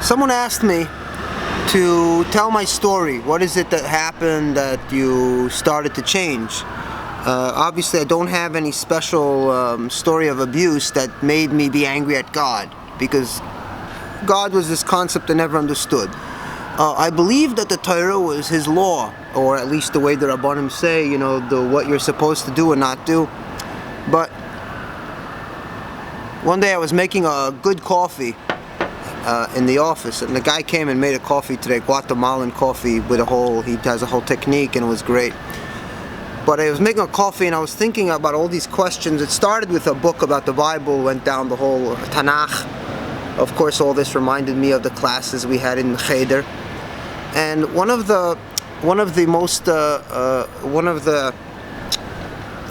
Someone asked me to tell my story. What is it that happened that you started to change? Obviously, I don't have any special story of abuse that made me be angry at God, because God was this concept I never understood. I believe that the Torah was His law, or at least the way the Rabbanim say, what you're supposed to do and not do. But one day I was making a good coffee in the office, and the guy came and made a coffee today, Guatemalan coffee he has a whole technique, and it was great. But I was making a coffee and I was thinking about all these questions. It started with a book about the Bible, went down the whole Tanakh. Of course, all this reminded me of the classes we had in Cheder. And one of the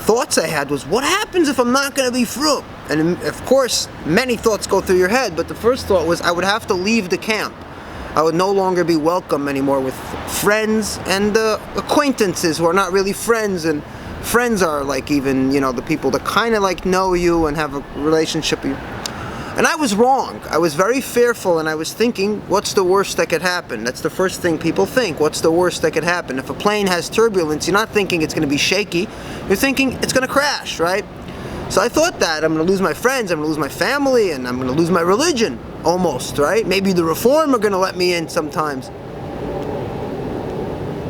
thoughts I had was, what happens if I'm not going to be frum? And of course, many thoughts go through your head, but the first thought was I would have to leave the camp. I would no longer be welcome anymore with friends and acquaintances who are not really friends, and friends are like even, the people that kind of like know you and have a relationship with you. And I was wrong. I was very fearful, and I was thinking, what's the worst that could happen? That's the first thing people think. What's the worst that could happen? If a plane has turbulence, you're not thinking it's going to be shaky. You're thinking it's going to crash, right? So I thought that I'm going to lose my friends, I'm going to lose my family, and I'm going to lose my religion, almost, right? Maybe the Reform are going to let me in sometimes.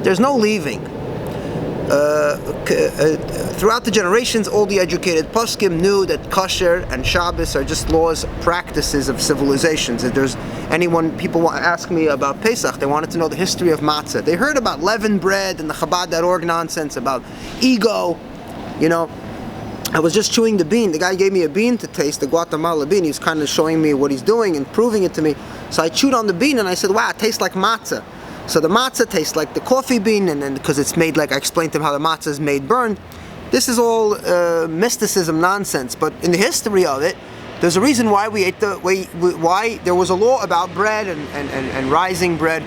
There's no leaving. Throughout the generations, all the educated poskim knew that kosher and Shabbos are just laws, practices of civilizations. If there's people ask me about Pesach, they wanted to know the history of matzah. They heard about leavened bread and the Chabad.org nonsense about ego, I was just chewing the bean. The guy gave me a bean to taste, the Guatemala bean. He was kind of showing me what he's doing and proving it to me. So I chewed on the bean and I said, wow, it tastes like matzah. So the matzah tastes like the coffee bean, and then because it's made like I explained to him how the matzah is made burned. This is all mysticism nonsense. But in the history of it, there's a reason why we ate why there was a law about bread and rising bread,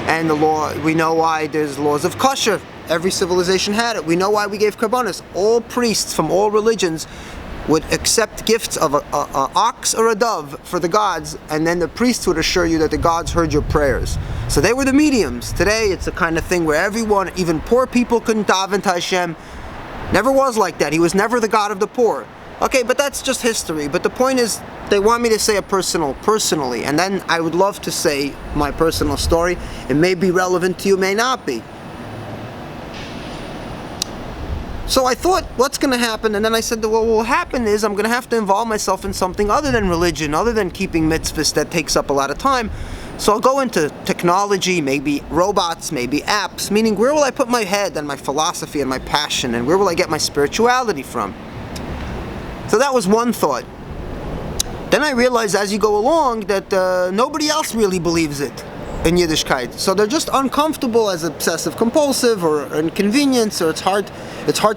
and the law. We know why there's laws of kosher. Every civilization had it. We know why we gave karbanos. All priests from all religions would accept gifts of an ox or a dove for the gods, and then the priests would assure you that the gods heard your prayers. So they were the mediums. Today it's a kind of thing where everyone, even poor people, couldn't daven to Hashem. Never was like that. He was never the God of the poor. Okay, but that's just history. But the point is, they want me to say it personally, and then I would love to say my personal story. It may be relevant to you, may not be. So I thought, what's going to happen? And then I said, well, what will happen is I'm going to have to involve myself in something other than religion, other than keeping mitzvahs that takes up a lot of time. So I'll go into technology, maybe robots, maybe apps, meaning where will I put my head and my philosophy and my passion, and where will I get my spirituality from? So that was one thought. Then I realized as you go along that nobody else really believes it in Yiddishkeit. So they're just uncomfortable as obsessive compulsive or inconvenience, or it's hard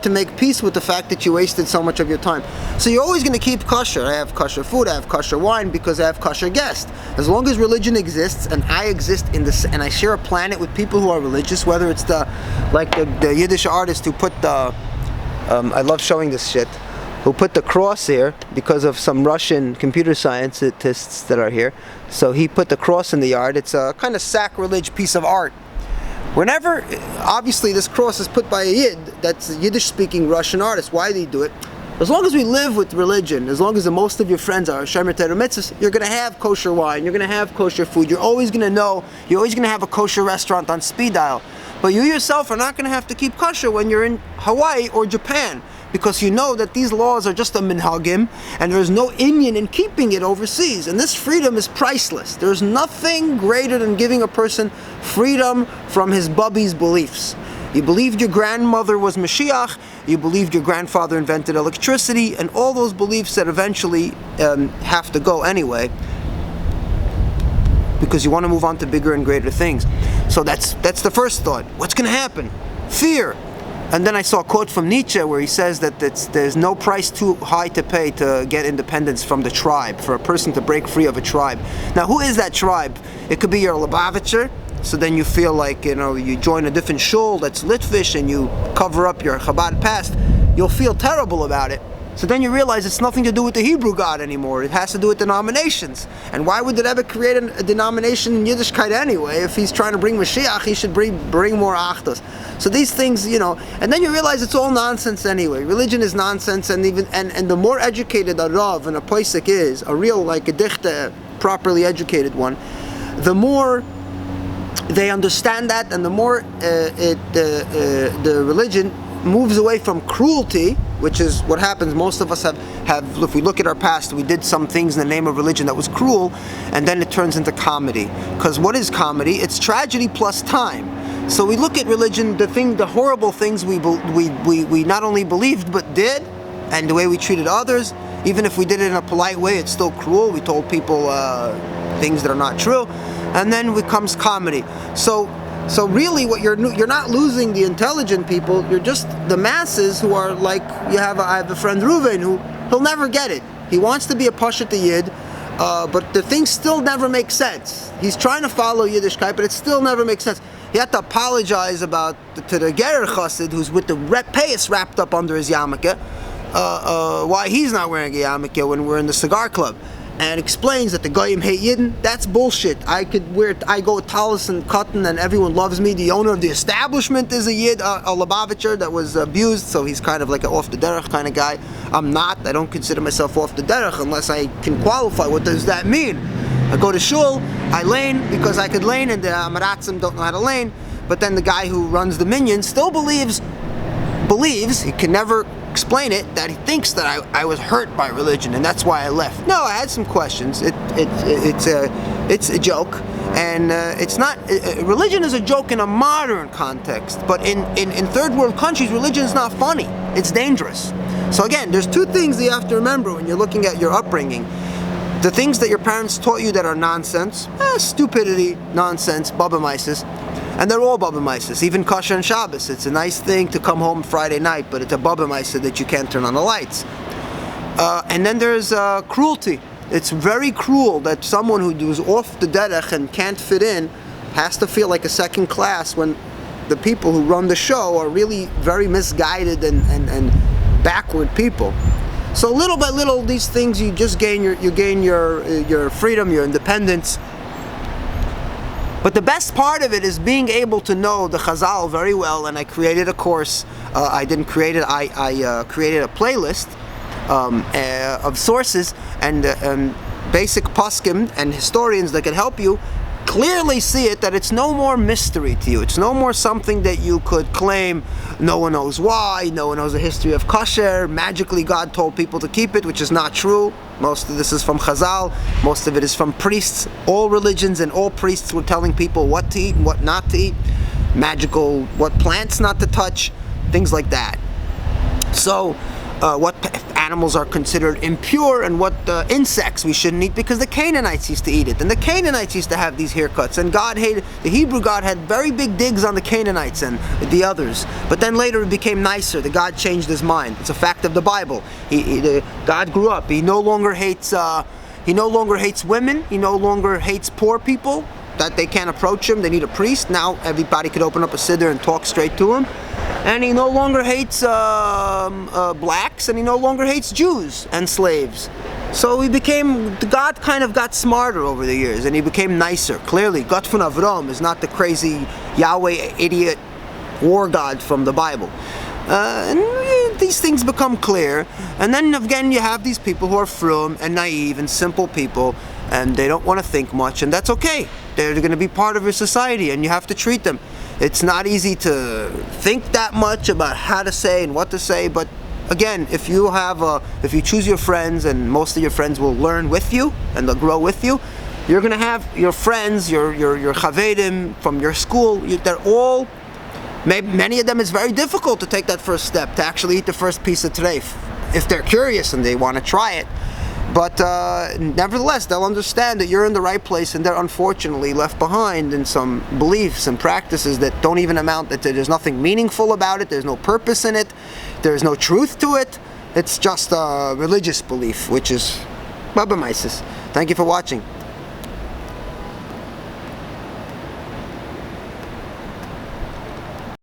to make peace with the fact that you wasted so much of your time. So you're always going to keep kosher. I have kosher food, I have kosher wine, because I have kosher guests. As long as religion exists and I exist in this, and I share a planet with people who are religious, whether it's the Yiddish artist who put the I love showing this shit, who put the cross here because of some Russian computer scientists that are here. So he put the cross in the yard. It's a kind of sacrilege piece of art. Whenever, obviously this cross is put by a Yid, that's a Yiddish-speaking Russian artist. Why do you do it? As long as we live with religion, as long as the most of your friends are Shomer Torah mitzvahs, you're going to have kosher wine, you're going to have kosher food, you're always going to have a kosher restaurant on speed dial. But you yourself are not going to have to keep kosher when you're in Hawaii or Japan, because you know that these laws are just a minhagim, and there's no inyan in keeping it overseas. And this freedom is priceless. There's nothing greater than giving a person freedom from his bubby's beliefs. You believed your grandmother was Mashiach, you believed your grandfather invented electricity, and all those beliefs that eventually have to go anyway, because you want to move on to bigger and greater things. So that's the first thought. What's going to happen? Fear. And then I saw a quote from Nietzsche where he says that there's no price too high to pay to get independence from the tribe, for a person to break free of a tribe. Now, who is that tribe? It could be your Lubavitcher, so then you feel like, you join a different shul that's Litvish and you cover up your Chabad past. You'll feel terrible about it. So then you realize it's nothing to do with the Hebrew God anymore. It has to do with denominations. And why would the Rebbe create a denomination in Yiddishkeit anyway? If he's trying to bring Mashiach, he should bring more Achdus. So these things, and then you realize it's all nonsense anyway. Religion is nonsense, and the more educated a Rav and a Poisek is, a real, like a dichter, properly educated one, the more they understand that, and the more the religion moves away from cruelty, which is what happens. Most of us have, if we look at our past, we did some things in the name of religion that was cruel, and then it turns into comedy. Because what is comedy? It's tragedy plus time. So we look at religion, the horrible things we not only believed but did, and the way we treated others. Even if we did it in a polite way, it's still cruel. We told people things that are not true, and then becomes comedy. So really, what you're not losing the intelligent people. You're just the masses who are like I have a friend Reuven he'll never get it. He wants to be a Pashat Yid, but the things still never make sense. He's trying to follow Yiddishkeit, but it still never makes sense. He had to apologize to the Gerer Chassid who's with the payas wrapped up under his yarmulke, why he's not wearing a yarmulke when we're in the cigar club. And explains that the Goyim hate Yidden. That's bullshit. I go with talis and cotton and everyone loves me. The owner of the establishment is a Yid, a Lubavitcher that was abused, so he's kind of like an off the derech kind of guy. I'm not. I don't consider myself off the derech unless I can qualify. What does that mean? I go to shul, I lane because I could lane, and the Amaratzim don't know how to lane. But then the guy who runs the minyan still believes he can never explain it, that he thinks that I was hurt by religion and that's why I left. No, I had some questions. It's a joke, and it's not. Religion is a joke in a modern context, but in third world countries, religion is not funny. It's dangerous. So again, there's two things that you have to remember when you're looking at your upbringing. The things that your parents taught you that are nonsense, stupidity, nonsense, baba maisis. And they're all baba maisis, even kosher and Shabbos. It's a nice thing to come home Friday night, but it's a baba maisa that you can't turn on the lights. And then there's cruelty. It's very cruel that someone who's off the derech and can't fit in has to feel like a second class when the people who run the show are really very misguided and backward people. So little by little, these things you just gain your freedom, your independence. But the best part of it is being able to know the Chazal very well. And I created a course. I didn't create it. I created a playlist of sources and basic poskim and historians that can help you clearly see it, that it's no more mystery to you. It's no more something that you could claim no one knows why, no one knows the history of kosher, magically God told people to keep it, which is not true. Most of this is from Chazal, most of it is from priests. All religions and all priests were telling people what to eat and what not to eat, magical, what plants not to touch, things like that. So what animals are considered impure and what insects we shouldn't eat, because the Canaanites used to eat it, and the Canaanites used to have these haircuts, and God hated, the Hebrew God had very big digs on the Canaanites and the others, but then later it became nicer. The God changed his mind. It's a fact of the Bible. God grew up. He no longer hates women. He no longer hates poor people, that they can't approach him. They need a priest. Now everybody could open up a siddur and talk straight to him. And he no longer hates blacks, and he no longer hates Jews and slaves. So God kind of got smarter over the years, and he became nicer. Clearly, God von Avram is not the crazy Yahweh idiot war god from the Bible. And these things become clear. And then again, you have these people who are frum and naive and simple people, and they don't want to think much, and that's okay. They're going to be part of your society, and you have to treat them. It's not easy to think that much about how to say and what to say, but again, if you choose your friends, and most of your friends will learn with you and they'll grow with you, you're going to have your friends, your chavedim from your school. They're all, many of them, it's very difficult to take that first step, to actually eat the first piece of treif, if they're curious and they want to try it. But nevertheless, they'll understand that you're in the right place, and they're unfortunately left behind in some beliefs and practices that don't even amount, that there's nothing meaningful about it, there's no purpose in it, there's no truth to it. It's just a religious belief, which is Baba Mises. Thank you for watching.